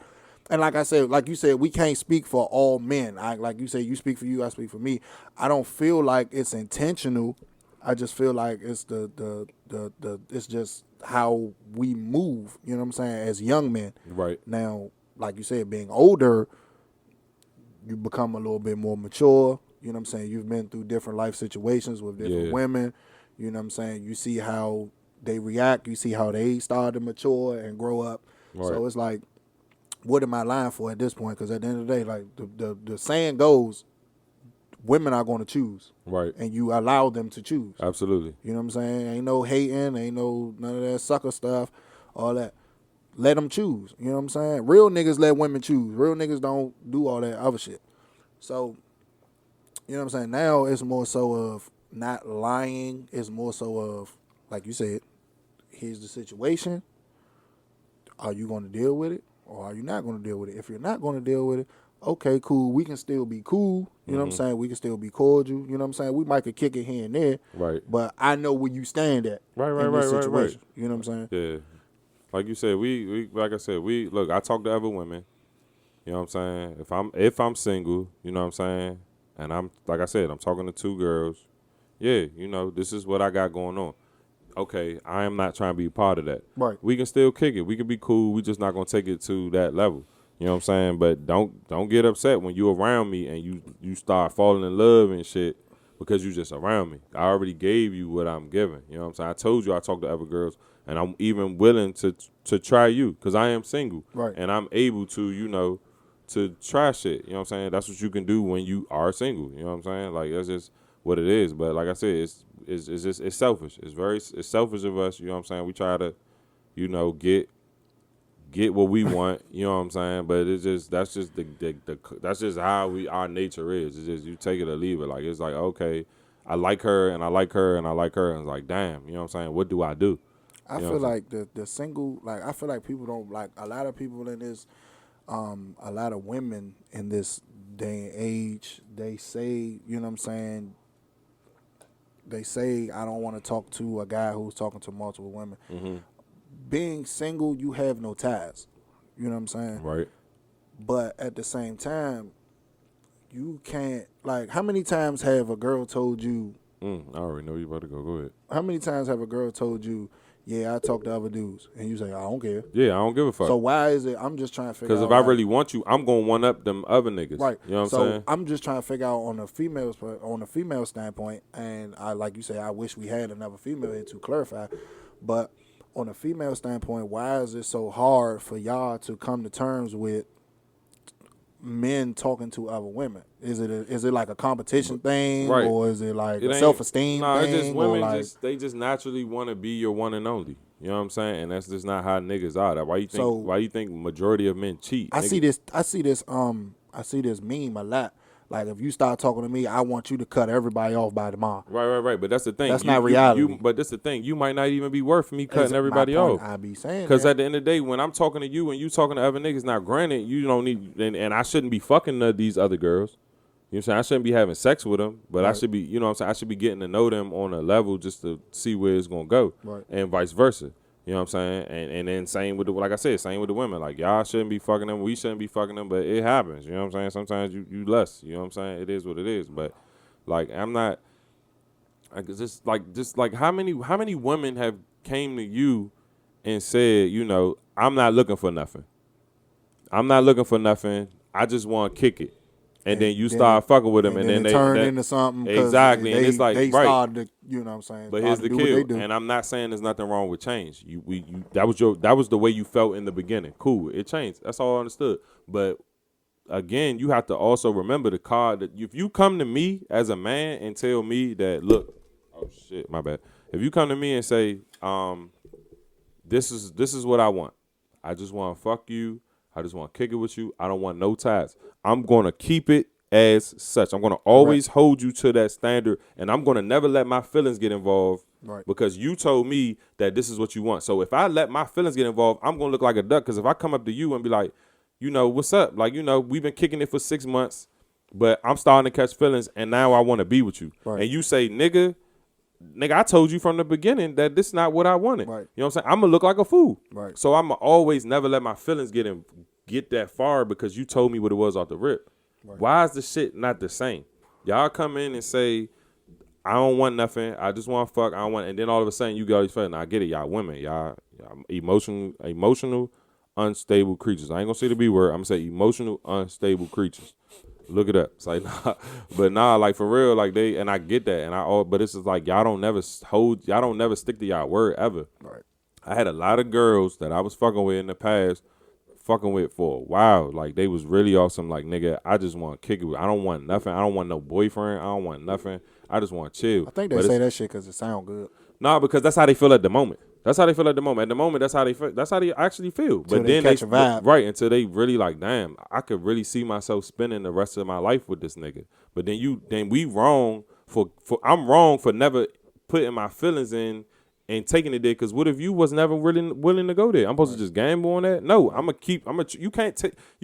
and like I said, like you said, we can't speak for all men. Like you said, you speak for you, I speak for me. I don't feel like it's intentional. I just feel like it's the it's just how we move. You know what I'm saying? As young men. Right. Now, like you said, being older, you become a little bit more mature. You know what I'm saying? You've been through different life situations with different women. You know what I'm saying? You see how they react. You see how they start to mature and grow up. Right. So it's like, what am I lying for at this point? Because at the end of the day, like the saying goes, women are going to choose. Right. And you allow them to choose. Absolutely. You know what I'm saying? Ain't no hating. Ain't no none of that sucker stuff. All that. Let them choose. You know what I'm saying? Real niggas let women choose. Real niggas don't do all that other shit. So, you know what I'm saying? Now it's more so of not lying. It's more so of, like you said, here's the situation. Are you going to deal with it, or are you not going to deal with it? If you're not going to deal with it, okay, cool. We can still be cool. You know what I'm saying? We can still be cordial. You know what I'm saying? We might could kick it here and there. Right. But I know where you stand at. Right, in this right. situation. You know what I'm saying? Yeah. Like you said, we like I said, look, I talk to other women. You know what I'm saying? If I'm single, you know what I'm saying? And I'm, like I said, I'm talking to 2 girls. Yeah, you know, this is what I got going on. Okay, I am not trying to be a part of that. Right. We can still kick it. We can be cool. We just not gonna take it to that level. You know what I'm saying? But don't get upset when you around me and you start falling in love and shit because you just around me. I already gave you what I'm giving. You know what I'm saying? I told you I talk to other girls, and I'm even willing to try you because I am single. Right. And I'm able to, you know, to try shit. You know what I'm saying? That's what you can do when you are single. You know what I'm saying? Like, that's just what it is. But like I said, it's selfish. It's selfish of us. You know what I'm saying? We try to, you know, get what we want. You know what I'm saying? But it's just that's just how our nature is. It's just you take it or leave it. Like, it's like, okay, I like her and I like her and I like her, and it's like, damn. You know what I'm saying? What do I do? I feel like the single, like, I feel like people don't, like, a lot of people in this, a lot of women in this day and age, they say, you know what I'm saying, they say, I don't want to talk to a guy who's talking to multiple women. Mm-hmm. Being single, you have no ties. You know what I'm saying? Right. But at the same time, you can't, like, how many times have a girl told you, I already know you about to go. Go ahead. how many times have a girl told you, yeah, I talk to other dudes, and you say, I don't care. Yeah, I don't give a fuck. So why is it? I'm just trying to figure out. Because if I really want you, I'm gonna one up them other niggas. Right. You know what so I'm saying? I'm just trying to figure out on a female standpoint, and I, like you say, I wish we had another female here to clarify, but on a female standpoint, why is it so hard for y'all to come to terms with men talking to other women? Is it like a competition thing, Right. or is it like It a ain't- self-esteem Nah, thing? it's just women. Or like, They just naturally want to be your one and only. You know what I'm saying? And that's just not how niggas are. That why you think majority of men cheat? I see this meme a lot. Like, if you start talking to me, I want you to cut everybody off by tomorrow. Right. But that's the thing. That's not reality. But that's the thing. You might not even be worth me cutting everybody my point, off. I be saying Because that. at the end of the day, when I'm talking to you and you talking to other niggas, now granted, you don't need, and I shouldn't be fucking these other girls. You know what I'm saying? I shouldn't be having sex with them, but I should be, you know what I'm saying? I should be getting to know them on a level just to see where it's going to go. Right. And vice versa. You know what I'm saying? And then same with like I said, same with the women. Like, y'all shouldn't be fucking them. We shouldn't be fucking them, but it happens. You know what I'm saying? Sometimes you lust. You know what I'm saying? It is what it is. But Like I'm not. Just like how many women have came to you and said, you know, I'm not looking for nothing. I'm not looking for nothing. I just want to kick it. And then you start fucking with them, and then it turned into something. Exactly, and it's like they right. started to, you know what I'm saying. But here's the kill, and I'm not saying there's nothing wrong with change. That was the way you felt in the beginning. Cool, it changed. That's all I understood. But again, you have to also remember the card that if you come to me as a man and tell me that, look, oh shit, my bad. If you come to me and say, this is what I want. I just want to fuck you. I just want to kick it with you. I don't want no ties. I'm going to keep it as such. I'm going to always hold you to that standard, and I'm going to never let my feelings get involved because you told me that this is what you want. So if I let my feelings get involved, I'm going to look like a duck because if I come up to you and be like, you know, what's up? Like, you know, we've been kicking it for 6 months, but I'm starting to catch feelings, and now I want to be with you. Right. And you say, nigga, I told you from the beginning that this is not what I wanted. Right. You know what I'm saying? I'm going to look like a fool. Right. So I'm going to always never let my feelings get that far because you told me what it was off the rip. Right. Why is the shit not the same? Y'all come in and say, I don't want nothing. I just want to fuck. I don't want, and then all of a sudden you get all these feelings. I get it. Y'all women. Y'all emotional, unstable creatures. I ain't going to say the B word. I'm going to say emotional, unstable creatures. Look it up. It's like, nah. But nah, like for real, like and I get that. But it's just like, y'all don't never stick to y'all word ever. Right. I had a lot of girls that I was fucking with in the past, fucking with for a while. Like they was really awesome. Like, nigga, I just want to kick it. I don't want nothing. I don't want no boyfriend. I don't want nothing. I just want to chill. I think they say that shit because it sound good. Nah, because that's how they feel at the moment. That's how they feel at the moment. At the moment, that's how they feel. That's how they actually feel. But then catch a vibe. Right, until they really like, damn, I could really see myself spending the rest of my life with this nigga. But then we wrong I'm wrong for never putting my feelings in and taking it there. Because what if you was never really willing to go there? I'm supposed to just gamble on that? No, you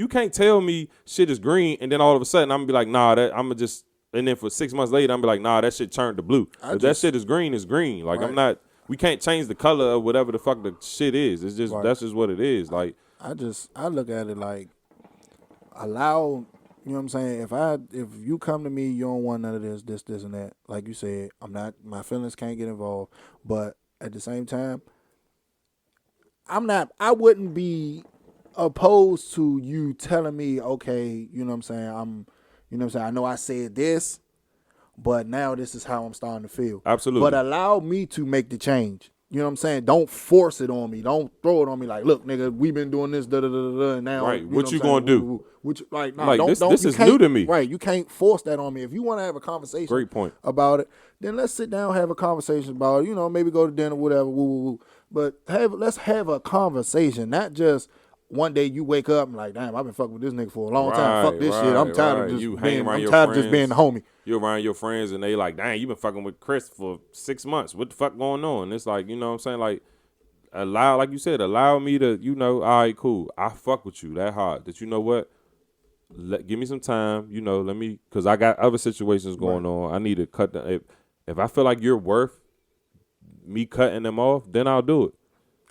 can't tell me shit is green and then all of a sudden I'm gonna be like, nah, and then for 6 months later I'm be like, nah, that shit turned to blue. If that shit is green, it's green. Like right. We can't change the color of whatever the fuck the shit is. It's just that's just what it is. Like I look at it like allow, you know what I'm saying? If you come to me, you don't want none of this and that. Like you said, my feelings can't get involved. But at the same time, I wouldn't be opposed to you telling me, okay, you know what I'm saying? You know what I'm saying? I know I said this, but now this is how I'm starting to feel. Absolutely. But allow me to make the change. You know what I'm saying? Don't force it on me. Don't throw it on me like, look, nigga, we've been doing this, and now. Right. What you gonna do? This is new to me. Right. You can't force that on me. If you want to have a conversation Great point. about it, then let's sit down, have a conversation about it. You know, maybe go to dinner, whatever, woo. But let's have a conversation, not just one day you wake up and like, damn, I've been fucking with this nigga for a long time. Fuck this shit. I'm tired of just being the homie. You're around your friends and they like, dang, you been fucking with Chris for 6 months. What the fuck going on? It's like, you know what I'm saying? Like, like you said, allow me to, you know, all right, cool. I fuck with you that hard that, you know what? Give me some time, you know, because I got other situations going on. I need to cut if I feel like you're worth me cutting them off, then I'll do it.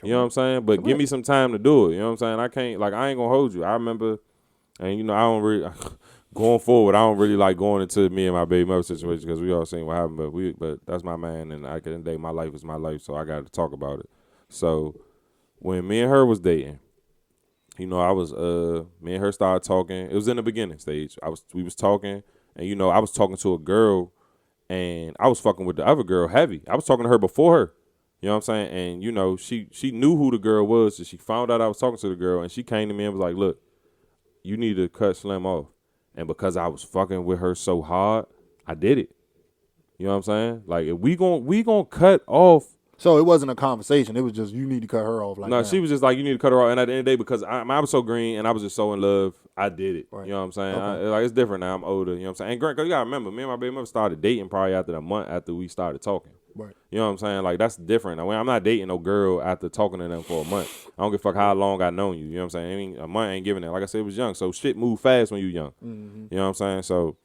You know what I'm saying? But give me some time to do it. You know what I'm saying? I ain't gonna hold you. I remember, and you know, I don't really going forward. I don't really like going into me and my baby mother situation because we all seen what happened. But that's my man, and at the end of the day, my life is my life, so I got to talk about it. So when me and her was dating, you know, me and her started talking. It was in the beginning stage. We was talking, and you know, I was talking to a girl, and I was fucking with the other girl heavy. I was talking to her before her. You know what I'm saying? And, you know, she knew who the girl was. So she found out I was talking to the girl. And she came to me and was like, look, you need to cut Slim off. And because I was fucking with her so hard, I did it. You know what I'm saying? Like, if we gon' cut off. So it wasn't a conversation. It was just, you need to cut her off. Like, no, she was just like, you need to cut her off. And at the end of the day, because I was so green and I was just so in love, I did it. Right. You know what I'm saying? Okay. It's different now. I'm older. You know what I'm saying? And Grant, you got to remember, me and my baby mother started dating probably after a month after we started talking. Right. You know what I'm saying? Like, that's different. I'm not dating no girl after talking to them for a month. I don't give a fuck how long I known you. You know what I'm saying? A month ain't giving it. Like I said, it was young. So shit move fast when you young. Mm-hmm. You know what I'm saying? So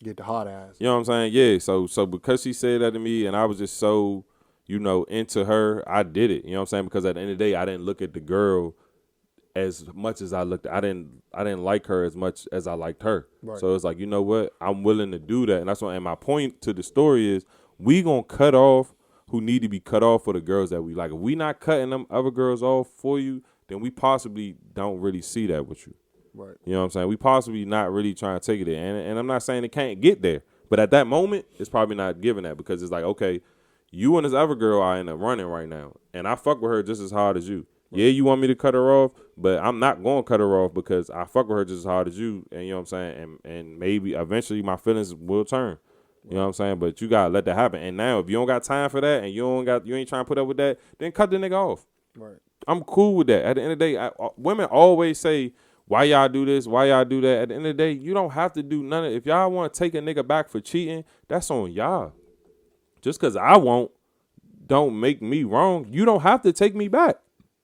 get the hard ass. You know what I'm saying? Yeah. So because she said that to me and I was just so, you know, into her, I did it. You know what I'm saying? Because at the end of the day, I didn't look at the girl as much as I looked. I didn't like her as much as I liked her. Right. So it's like, you know what? I'm willing to do that. And that's why, and my point to the story is we gonna cut off who need to be cut off for the girls that we like. If we not cutting them other girls off for you, then we possibly don't really see that with you. Right. You know what I'm saying? We possibly not really trying to take it there. And I'm not saying it can't get there. But at that moment, it's probably not giving that because it's like, okay, you and this other girl are in a running right now. And I fuck with her just as hard as you. Right. Yeah, you want me to cut her off, but I'm not going to cut her off because I fuck with her just as hard as you. And you know what I'm saying? And maybe eventually my feelings will turn. You know what I'm saying? But you got to let that happen. And now if you don't got time for that and you ain't trying to put up with that, then cut the nigga off. Right. I'm cool with that. At the end of the day, women always say, why y'all do this? Why y'all do that? At the end of the day, you don't have to do none of it. If y'all want to take a nigga back for cheating, that's on y'all. Just because I won't, don't make me wrong. You don't have to take me back.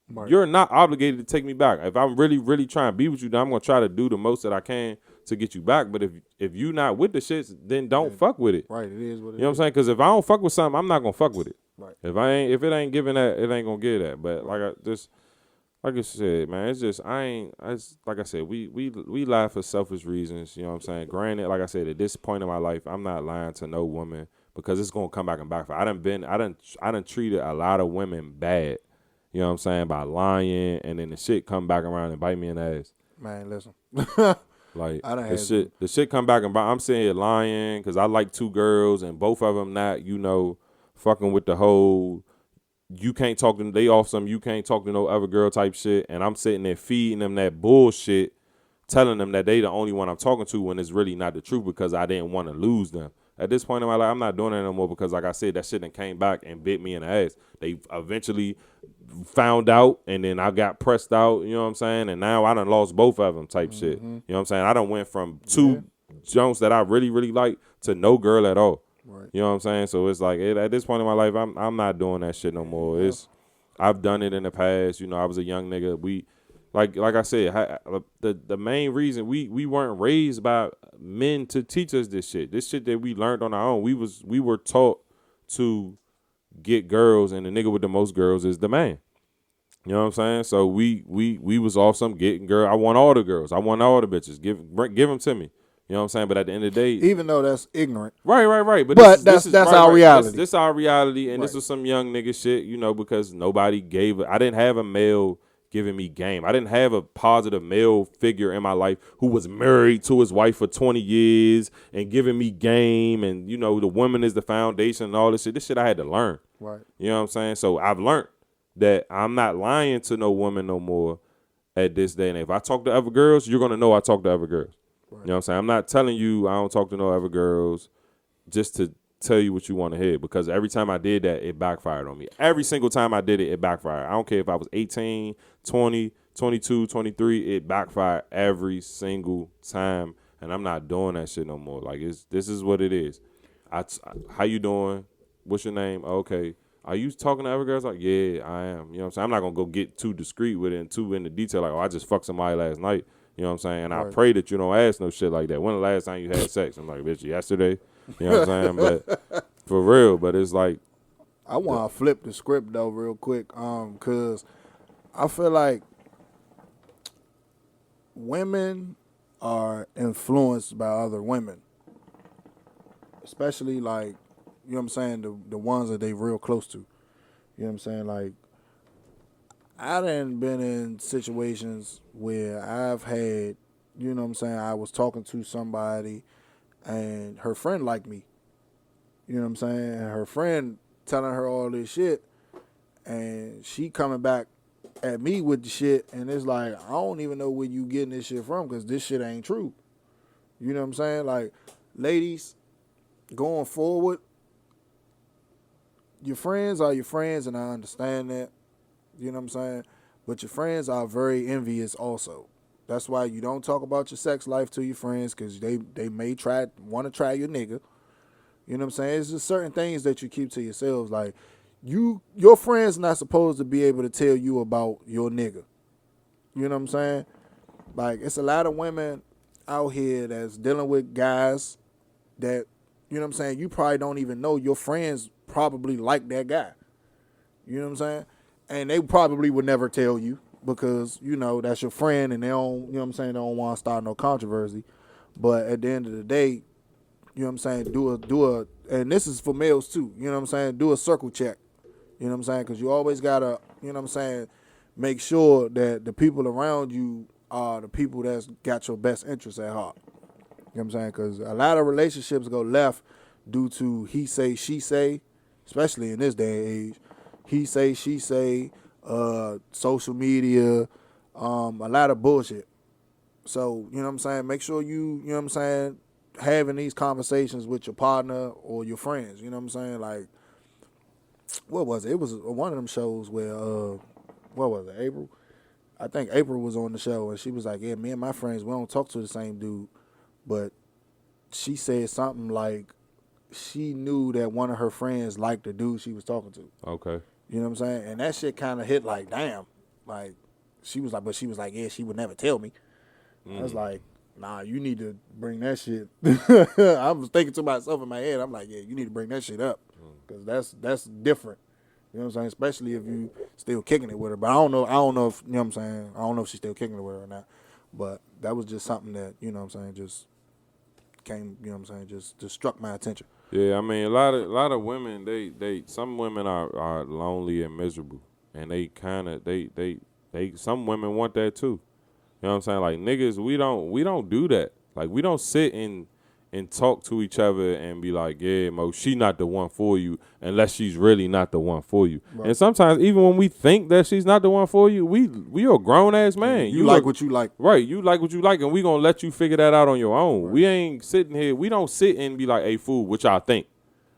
Right. You're not obligated to take me back. If I'm really, really trying to be with you, then I'm going to try to do the most that I can to get you back. But if you not with the shits, then don't fuck with it. Right, it is what it is. You know what I'm saying? Because if I don't fuck with something, I'm not going to fuck with it. Right. If it ain't giving that, it ain't going to give that. But like I said, man, it's just like I said, we lie for selfish reasons. You know what I'm saying? Granted, like I said, at this point in my life, I'm not lying to no woman because it's gonna come back and backfire. I done treated a lot of women bad. You know what I'm saying? By lying, and then the shit come back around and bite me in the ass. Man, listen. Like the shit come back and bite. I'm sitting here lying because I like two girls and both of them not, fucking with the whole. You can't talk to them. They off some. You can't talk to no other girl type shit. And I'm sitting there feeding them that bullshit, telling them that they the only one I'm talking to when it's really not the truth because I didn't want to lose them. At this point in my life, I'm not doing that no more because, like I said, that shit done came back and bit me in the ass. They eventually found out, and then I got pressed out. You know what I'm saying? And now I done lost both of them type shit. You know what I'm saying? I done went from two Jones that I really, really like to no girl at all. Right. You know what I'm saying? So it's like at this point in my life, I'm not doing that shit no more. I've done it in the past. I was a young nigga. We like I said, the main reason we weren't raised by men to teach us this shit. This shit that we learned on our own. We were taught to get girls, and the nigga with the most girls is the man. You know what I'm saying? So we was off some getting girl. I want all the girls. I want all the bitches. Give them to me. You know what I'm saying? But at the end of the day, even though that's ignorant, right. But that's our reality. This our reality, and this was some young nigga shit. Because nobody gave it. I didn't have a male giving me game. I didn't have a positive male figure in my life who was married to his wife for 20 years and giving me game. And the woman is the foundation and all this shit. This shit I had to learn. Right. You know what I'm saying? So I've learned that I'm not lying to no woman no more at this day. And if I talk to other girls, you're gonna know I talk to other girls. Right. You know what I'm saying? I'm not telling you I don't talk to no other girls just to tell you what you want to hear, because every time I did that, it backfired on me. Every single time I did it, it backfired. I don't care if I was 18, 20, 22, 23, it backfired every single time, and I'm not doing that shit no more. Like, this is what it is. How you doing? What's your name? Okay. Are you talking to other girls? Like, yeah, I am. You know what I'm saying? I'm not going to go get too discreet with it and too into detail. Like, I just fucked somebody last night. You know what I'm saying? And right. I pray that you don't ask no shit like that. When the last time you had sex? I'm like, bitch, yesterday. You know what I'm saying? But for real, but it's like. I want to flip the script, though, real quick. Because I feel like women are influenced by other women. Especially, like, you know what I'm saying, the ones that they real close to. You know what I'm saying? Like, I done been in situations where I've had, you know what I'm saying, I was talking to somebody and her friend liked me. You know what I'm saying? And her friend telling her all this shit and she coming back at me with the shit, and it's like, I don't even know where you getting this shit from because this shit ain't true. You know what I'm saying? Like, ladies, going forward, your friends are your friends, and I understand that. You know what I'm saying? But your friends are very envious also. That's why you don't talk about your sex life to your friends, because they may want to try your nigga. You know what I'm saying? It's just certain things that you keep to yourselves. Like, your friends not supposed to be able to tell you about your nigga. You know what I'm saying? Like, it's a lot of women out here that's dealing with guys that, you know what I'm saying, you probably don't even know your friends probably like that guy. You know what I'm saying? And they probably would never tell you because, you know, that's your friend and they don't, you know what I'm saying, they don't want to start no controversy. But at the end of the day, you know what I'm saying, do a, and this is for males too, you know what I'm saying, do a circle check. You know what I'm saying? Because you always got to, you know what I'm saying, make sure that the people around you are the people that's got your best interests at heart. You know what I'm saying? Because a lot of relationships go left due to he say, she say, especially in this day and age. He say, she say, social media, a lot of bullshit. So, you know what I'm saying, make sure you know what I'm saying, having these conversations with your partner or your friends. You know what I'm saying? Like, what was it? It was one of them shows where, what was it, April? I think April was on the show, and she was like, yeah, me and my friends, we don't talk to the same dude. But she said something like she knew that one of her friends liked the dude she was talking to. Okay. You know what I'm saying? And that shit kind of hit like, damn. Like, she was like, yeah, she would never tell me. I was like, nah, you need to bring that shit. I was thinking to myself in my head, I'm like, yeah, you need to bring that shit up. Because that's different. You know what I'm saying? Especially if you still kicking it with her. But I don't know if, you know what I'm saying, I don't know if she's still kicking it with her or not. But that was just something that, you know what I'm saying, just came, you know what I'm saying, just struck my attention. Yeah, I mean, a lot of women, they some women are lonely and miserable, and they kind of they some women want that too. You know what I'm saying? Like, niggas, we don't do that. Like, we don't sit and talk to each other and be like, yeah, Mo, she not the one for you unless she's really not the one for you. Right. And sometimes even when we think that she's not the one for you, we are a grown ass man. You like what you like. Right, you like what you like, and we gonna let you figure that out on your own. Right. We ain't sitting here, we don't sit and be like, hey, fool, what y'all think?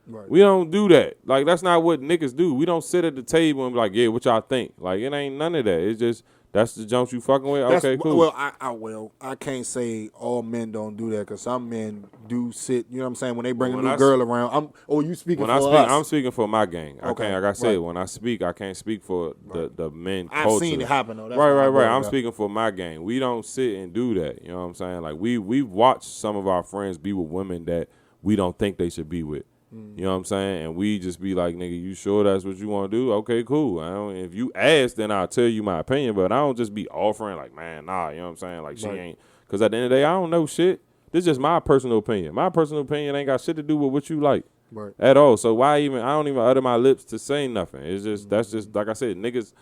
Right. We don't do that. Like, that's not what niggas do. We don't sit at the table and be like, yeah, what y'all think? Like, it ain't none of that. It's just, that's the jumps you fucking with? Okay, cool. Well, I can't say all men don't do that, because some men do sit, you know what I'm saying, when they bring a new girl around. You speaking for us? I'm speaking for my gang. Okay. Like I said, when I speak, I can't speak for the men culture. I've seen it happen, though. That's right. I'm speaking for my gang. We don't sit and do that. You know what I'm saying? Like, we've watched some of our friends be with women that we don't think they should be with. You know what I'm saying? And we just be like, nigga, you sure that's what you want to do? Okay, cool. If you ask, then I'll tell you my opinion. But I don't just be offering like, man, nah, you know what I'm saying? Like, she ain't. Because at the end of the day, I don't know shit. This is just my personal opinion. My personal opinion ain't got shit to do with what you like at all. So why I don't even utter my lips to say nothing. It's just, that's just, like I said, niggas,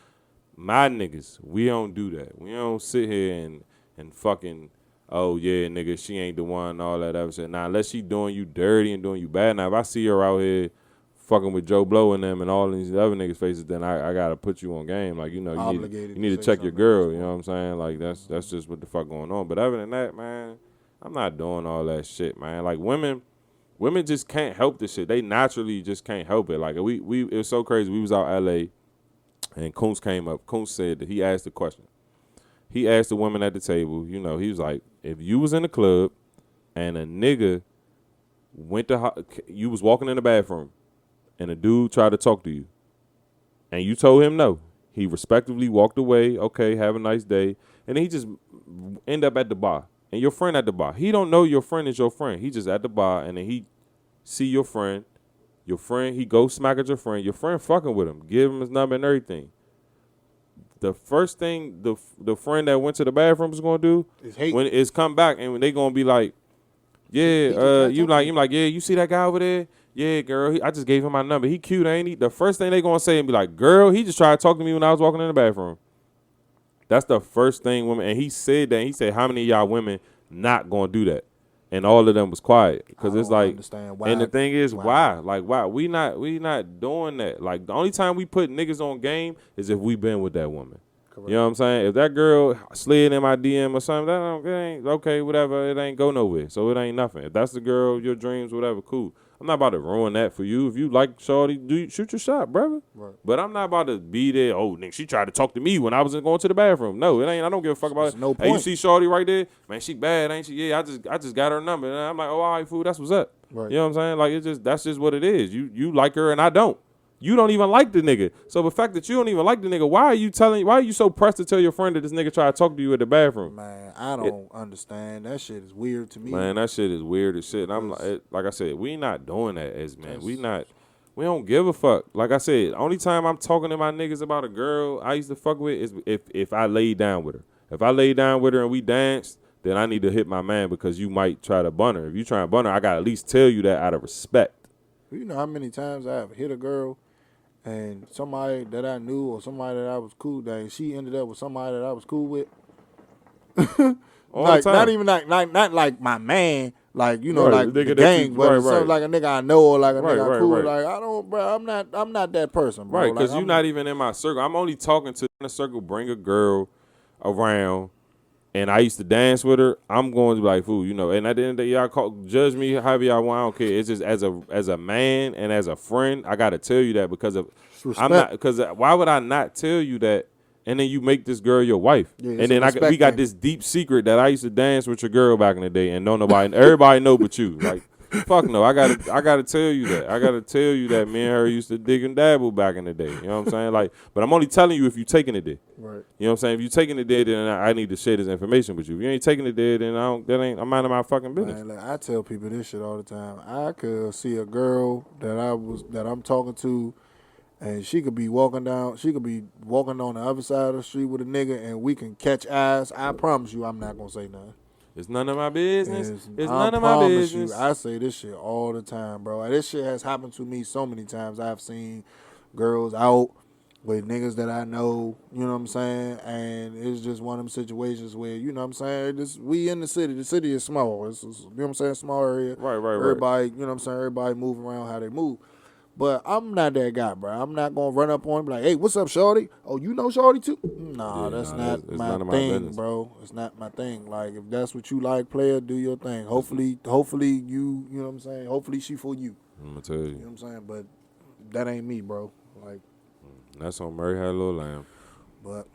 my niggas, we don't do that. We don't sit here and fucking, oh, yeah, nigga, she ain't the one, all that other shit. Now, unless she doing you dirty and doing you bad. Now, if I see her out here fucking with Joe Blow and them and all these other niggas' faces, then I got to put you on game. Like, you know, you need to check your girl, you know what I'm saying? Like, that's just what the fuck going on. But other than that, man, I'm not doing all that shit, man. Like, women just can't help this shit. They naturally just can't help it. Like, it was so crazy. We was out L.A., and Koontz came up. Koontz said that he asked the question. He asked the woman at the table, you know, he was like, if you was in the club and a nigga you was walking in the bathroom and a dude tried to talk to you and you told him no, he respectively walked away, okay, have a nice day, and then he just end up at the bar and your friend at the bar. He don't know your friend is your friend. He just at the bar and then he see your friend, he go smack at your friend fucking with him, give him his number and everything. The first thing the friend that went to the bathroom is gonna do is come back and they gonna be like, yeah, you like, yeah, you see that guy over there? Yeah, girl, I just gave him my number. He cute, ain't he? The first thing they gonna say and be like, girl, he just tried to talk to me when I was walking in the bathroom. That's the first thing women, and he said that. He said, how many of y'all women not gonna do that? And all of them was quiet because it's like, why, and the thing is, why? Like, why? We not doing that. Like, the only time we put niggas on game is if we been with that woman. Correct. You know what I'm saying? If that girl slid in my DM or something, it ain't okay, whatever. It ain't go nowhere. So it ain't nothing. If that's the girl, your dreams, whatever, cool. I'm not about to ruin that for you. If you like shorty, shoot your shot, brother. Right. But I'm not about to be there. Oh, nigga, she tried to talk to me when I was going to the bathroom. No, it ain't. I don't give a fuck about it. No point. Hey, you see shorty right there? Man, she bad, ain't she? Yeah, I just got her number. And I'm like, oh, all right, fool, that's what's up. Right. You know what I'm saying? Like, that's just what it is. You like her and I don't. You don't even like the nigga. So the fact that you don't even like the nigga, why are you so pressed to tell your friend that this nigga tried to talk to you at the bathroom? Man, I don't understand. That shit is weird to me. Man, that shit is weird as shit. And I'm like I said, we not doing that as men. We don't give a fuck. Like I said, only time I'm talking to my niggas about a girl I used to fuck with is if I laid down with her. If I laid down with her and we danced, then I need to hit my man because you might try to bun her. If you try to bun her, I gotta at least tell you that out of respect. You know how many times I have hit a girl and somebody that I knew or somebody that I was cool with, and she ended up with somebody that I was cool with. All Like the time. not even not like my man, like you know, Right, like nigga the that gang, you- but right, it's something right. like a nigga I know or like a Right, nigga I right, cool with. right. Like I don't, bro. I'm not that person, bro. Right, Like, because you're I'm- not even in my circle. I'm only talking to in a circle, bring a girl around, and I used to dance with her. I'm going to be like, fool, you know. And at the end of the day, y'all judge me however y'all want. I don't care. It's just as a man and as a friend, I got to tell you that because of respect. I'm not because why would I not tell you that? And then you make this girl your wife, Yeah, it's and a then respect we got thing. this deep secret that I used to dance with your girl back in the day, and no nobody, everybody know but you. Like, fuck no, I gotta tell you that. I gotta tell you that me and her used to dig and dabble back in the day. You know what I'm saying? Like, but I'm only telling you if you taking it there. Right. You know what I'm saying? If you taking it there, then I need to share this information with you. If you ain't taking it there, then I'm minding my fucking business. Man, like, I tell people this shit all the time. I could see a girl that I'm talking to, and she could be walking on the other side of the street with a nigga, and we can catch eyes. I promise you, I'm not gonna say nothing. It's none of my business. It's I none of my promise business. you, I say this shit all the time, bro. This shit has happened to me so many times. I've seen girls out with niggas that I know, you know what I'm saying? And it's just one of them situations where, you know what I'm saying, we in the city. The city is small. It's you know what I'm saying, small area. Right. Everybody, you know what I'm saying, everybody move around how they move. But I'm not that guy, bro. I'm not gonna run up on him and be like, hey, what's up, shorty? Oh, you know shorty too? Nah, Yeah, that's nah, not it's my none of my thing, business. bro. It's not my thing. Like, if that's what you like, player, do your thing. Hopefully you know what I'm saying? Hopefully she for you. I'm gonna tell You know you. what I'm saying? But that ain't me, bro. Like, That's on Murray Had a Little Lamb. but,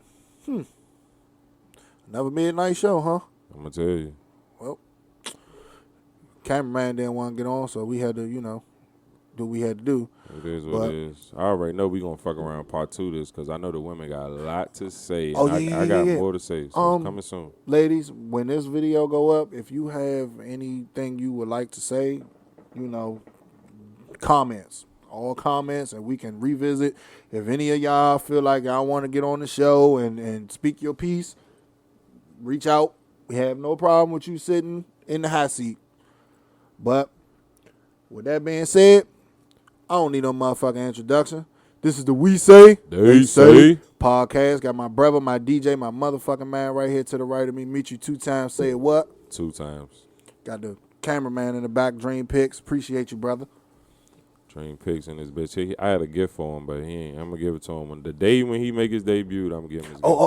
another midnight show, huh? I'm gonna tell you. Well, cameraman didn't want to get on, so we had to, you know, do what we had to do. It is what it is. I already know we gonna fuck around part 2 of this because I know the women got a lot to say. Oh, and yeah, I got yeah. more to say. So it's coming soon. Ladies, when this video go up, if you have anything you would like to say, you know, comments. All comments, and we can revisit. If any of y'all feel like y'all want to get on the show and speak your piece, reach out. We have no problem with you sitting in the hot seat. But with that being said, I don't need no motherfucking introduction. This is the We Say They Say podcast. Got my brother, my DJ, my motherfucking man right here to the right of me. Meet you 2 times. Say it what? 2 times. Got the cameraman in the back, Dream Picks. Appreciate you, brother. Dream Picks in this bitch. I had a gift for him, but he ain't. I'm gonna give it to him. The day when he make his debut, I'm gonna give him his gift.